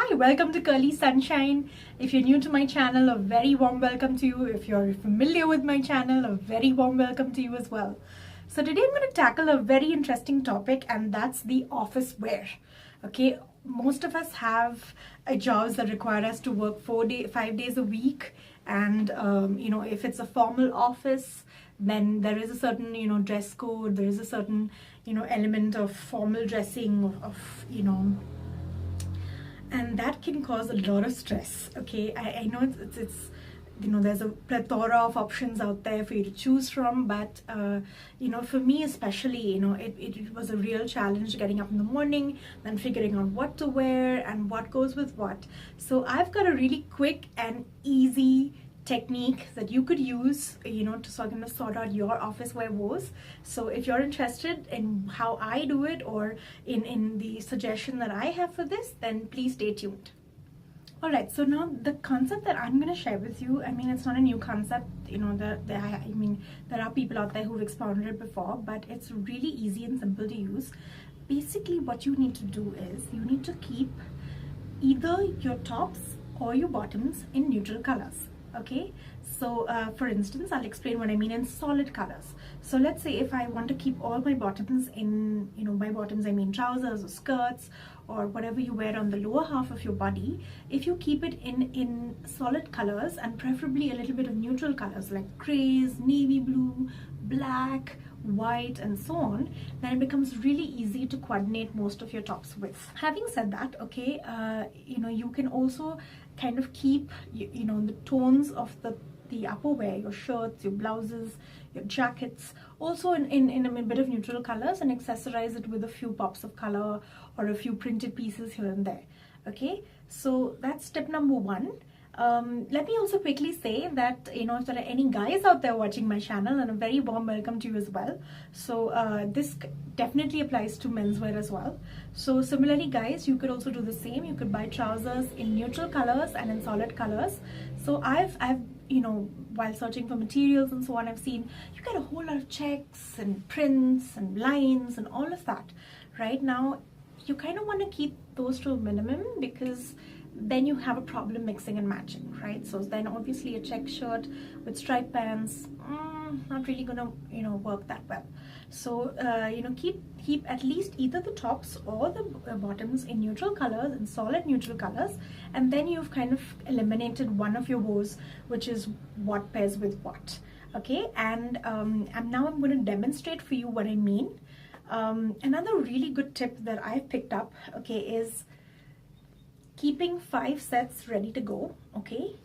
Hi, welcome to Curly Sunshine. If you're new to my channel, a very warm welcome to you. If you're familiar with my channel, a very warm welcome to you as well. So today I'm going to tackle a very interesting topic, and that's the office wear. Okay, most of us have jobs that require us to work 5 days a week, and if it's a formal office, then there is a certain dress code. There is a certain element of formal dressing and that can cause a lot of stress. Okay, I know it's there's a plethora of options out there for you to choose from, but for me especially, it was a real challenge getting up in the morning, then figuring out what to wear and what goes with what. So I've got a really quick and easy technique that you could use to sort out your office wear woes. So if you're interested in how I do it, or in the suggestion that I have for this, then please stay tuned. Alright, so now the concept that I'm going to share with you, it's not a new concept. There are people out there who've expounded it before, but it's really easy and simple to use. Basically what you need to do is you need to keep either your tops or your bottoms in neutral colors. Okay, so for instance, I'll explain what I mean in solid colors. So let's say if I want to keep all my bottoms in, by bottoms I mean trousers or skirts or whatever you wear on the lower half of your body, if you keep it in solid colors and preferably a little bit of neutral colors like grays, navy blue, black, white and so on, then it becomes really easy to coordinate most of your tops with. Having said that, okay, you can also kind of keep the tones of the upper wear, your shirts, your blouses, your jackets, also in a bit of neutral colors, and accessorize it with a few pops of color or a few printed pieces here and there. Okay, so that's step number one. Let me also quickly say that if there are any guys out there watching my channel, and a very warm welcome to you as well. So this definitely applies to menswear as well. So similarly guys, you could also do the same. You could buy trousers in neutral colors and in solid colors. So I've while searching for materials and so on, I've seen you get a whole lot of checks and prints and lines and all of that. Right now you kind of want to keep those to a minimum, because then you have a problem mixing and matching, right? So then obviously a check shirt with striped pants, not really gonna work that well. So keep at least either the tops or the bottoms in neutral colors, in solid neutral colors, and then you've kind of eliminated one of your woes, which is what pairs with what. Okay, and now I'm going to demonstrate for you what I mean. Another really good tip that I've picked up, okay, is keeping 5 sets ready to go. Okay,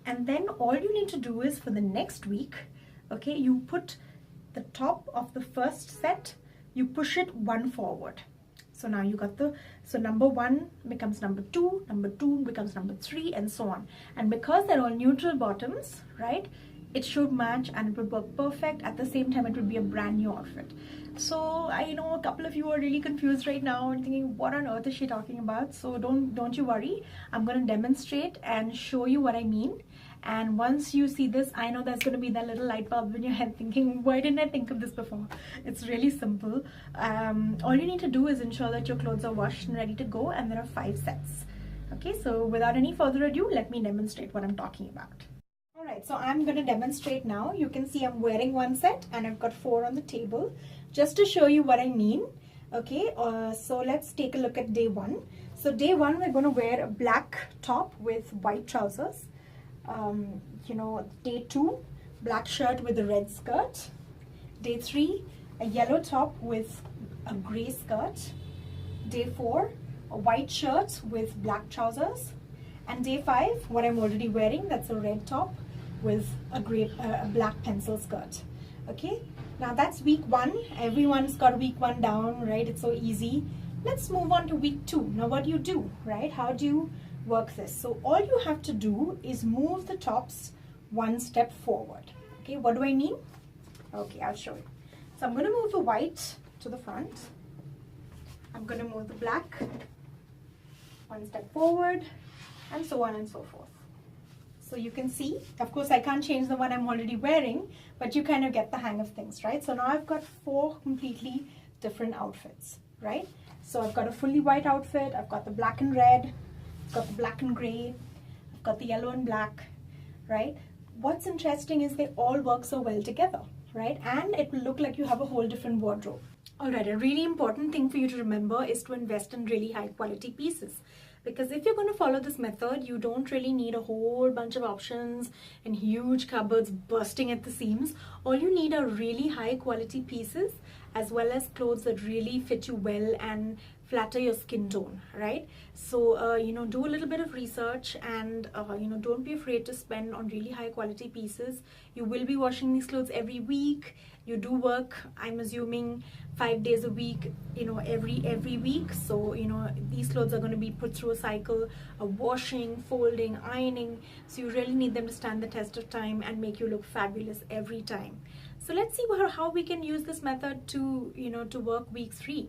and then all you need to do is for the next week, okay, you put the top of the first set, you push it one forward. So now you got so number 1 becomes number 2, number 2 becomes number 3, and so on. And because they're all neutral bottoms, right, it should match and it would work perfect. At the same time, it would be a brand new outfit. So I know a couple of you are really confused right now and thinking, what on earth is she talking about? So don't you worry. I'm going to demonstrate and show you what I mean. And once you see this, I know there's going to be that little light bulb in your head thinking, why didn't I think of this before? It's really simple. All you need to do is ensure that your clothes are washed and ready to go, and there are 5 sets. Okay, so without any further ado, let me demonstrate what I'm talking about. Alright, so I'm going to demonstrate now. You can see I'm wearing 1 set and I've got 4 on the table, just to show you what I mean. Okay, so let's take a look at day 1. So day 1, we're going to wear a black top with white trousers. Day 2, black shirt with a red skirt. Day 3, a yellow top with a gray skirt. Day 4, a white shirt with black trousers. And day 5, what I'm already wearing, that's a red top with a black pencil skirt. Okay, now that's week 1. Everyone's got week 1 down, right? It's so easy. Let's move on to week 2. Now what do you do, right? How do you work this? So all you have to do is move the tops 1 step forward. Okay, what do I mean? Okay, I'll show you. So I'm going to move the white to the front. I'm going to move the black 1 step forward, and so on and so forth. So you can see, of course I can't change the one I'm already wearing, but you kind of get the hang of things, right? So now I've got 4 completely different outfits, right? So I've got a fully white outfit, I've got the black and red, I've got the black and gray, I've got the yellow and black, right? What's interesting is they all work so well together, right? And it will look like you have a whole different wardrobe. All right, a really important thing for you to remember is to invest in really high quality pieces. Because if you're going to follow this method, you don't really need a whole bunch of options and huge cupboards bursting at the seams. All you need are really high quality pieces, as well as clothes that really fit you well and flatter your skin tone, right? So, do a little bit of research and, don't be afraid to spend on really high quality pieces. You will be washing these clothes every week. You do work, I'm assuming, 5 days a week, every week. So, these clothes are going to be put through a cycle of washing, folding, ironing. So you really need them to stand the test of time and make you look fabulous every time. So let's see how we can use this method to, to work week 3.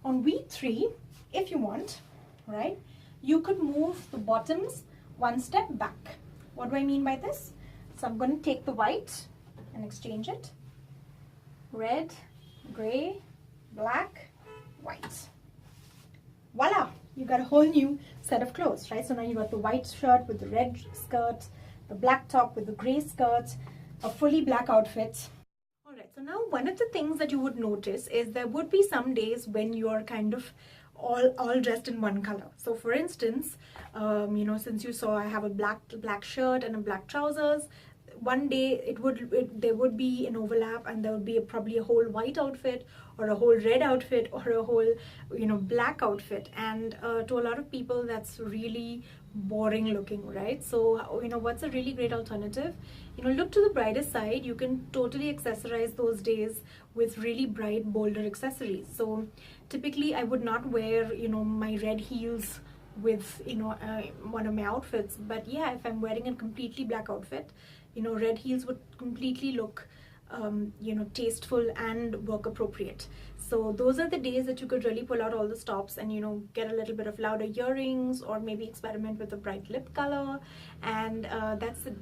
On week 3, if you want, right, you could move the bottoms one step back. What do I mean by this? So I'm going to take the white and exchange it. Red, gray, black, white. Voila! You got a whole new set of clothes, right? So now you got the white shirt with the red skirt, the black top with the gray skirt, a fully black outfit. Alright, so now one of the things that you would notice is there would be some days when you're kind of all dressed in one color. So for instance, since you saw I have a black shirt and a black trousers, one day there would be an overlap and there would be probably a whole white outfit or a whole red outfit or a whole black outfit, and to a lot of people that's really boring looking, right? So what's a really great alternative? Look to the brighter side. You can totally accessorize those days with really bright, bolder accessories. So typically I would not wear my red heels with one of my outfits, but yeah, if I'm wearing a completely black outfit, red heels would completely look tasteful and work appropriate. So those are the days that you could really pull out all the stops and get a little bit of louder earrings, or maybe experiment with a bright lip color. And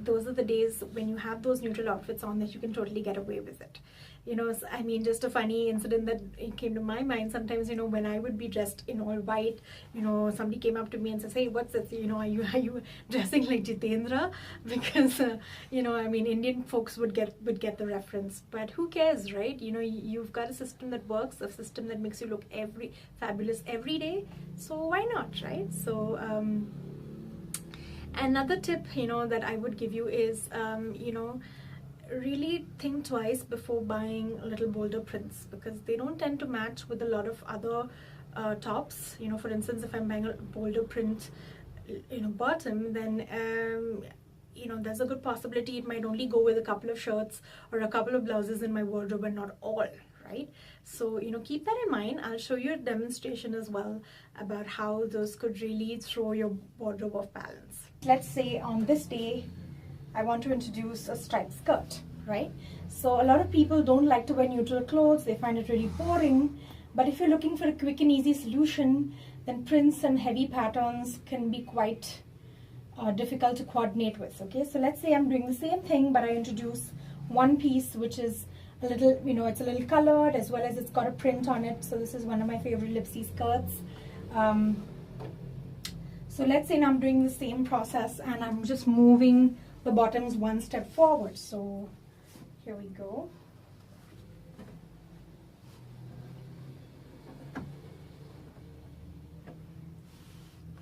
those are the days when you have those neutral outfits on that you can totally get away with it. I mean, just a funny incident that it came to my mind. Sometimes, when I would be dressed in all white, somebody came up to me and says, "Hey, what's this? Are you dressing like Jitendra?" Because, I mean, Indian folks would get the reference. But who cares, right? You've got a system that works, a system that makes you look fabulous every day. So why not, right? So, another tip, that I would give you is, really think twice before buying little bolder prints, because they don't tend to match with a lot of other tops. For instance, if I'm buying a bolder print bottom, then there's a good possibility it might only go with a couple of shirts or a couple of blouses in my wardrobe and not all, right? So keep that in mind. I'll show you a demonstration as well about how those could really throw your wardrobe off balance. Let's say on this day I want to introduce a striped skirt, right? So a lot of people don't like to wear neutral clothes. They find it really boring. But if you're looking for a quick and easy solution, then prints and heavy patterns can be quite difficult to coordinate with, okay? So let's say I'm doing the same thing, but I introduce one piece which is a little, it's a little colored, as well as it's got a print on it. So this is one of my favorite Lipsy skirts. So let's say now I'm doing the same process and I'm just moving the bottoms one step forward. So here we go.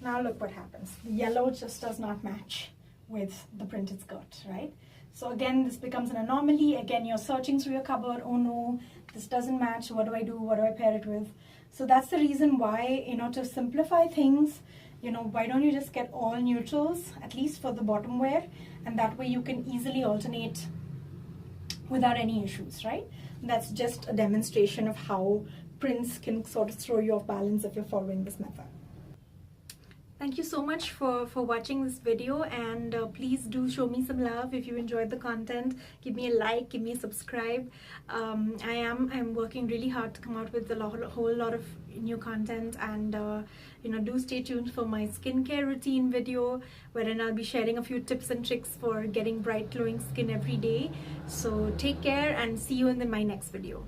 Now look what happens. The yellow just does not match with the printed skirt, right? So again, this becomes an anomaly. Again, you're searching through your cupboard. Oh no, this doesn't match. What do I do? What do I pair it with? So that's the reason why, to simplify things, why don't you just get all neutrals, at least for the bottom wear, and that way you can easily alternate without any issues, right? And that's just a demonstration of how prints can sort of throw you off balance if you're following this method. Thank you so much for watching this video, and please do show me some love if you enjoyed the content. Give me a like, give me a subscribe. I'm working really hard to come out with a whole lot of new content, and do stay tuned for my skincare routine video, wherein I'll be sharing a few tips and tricks for getting bright glowing skin every day. So take care and see you in my next video.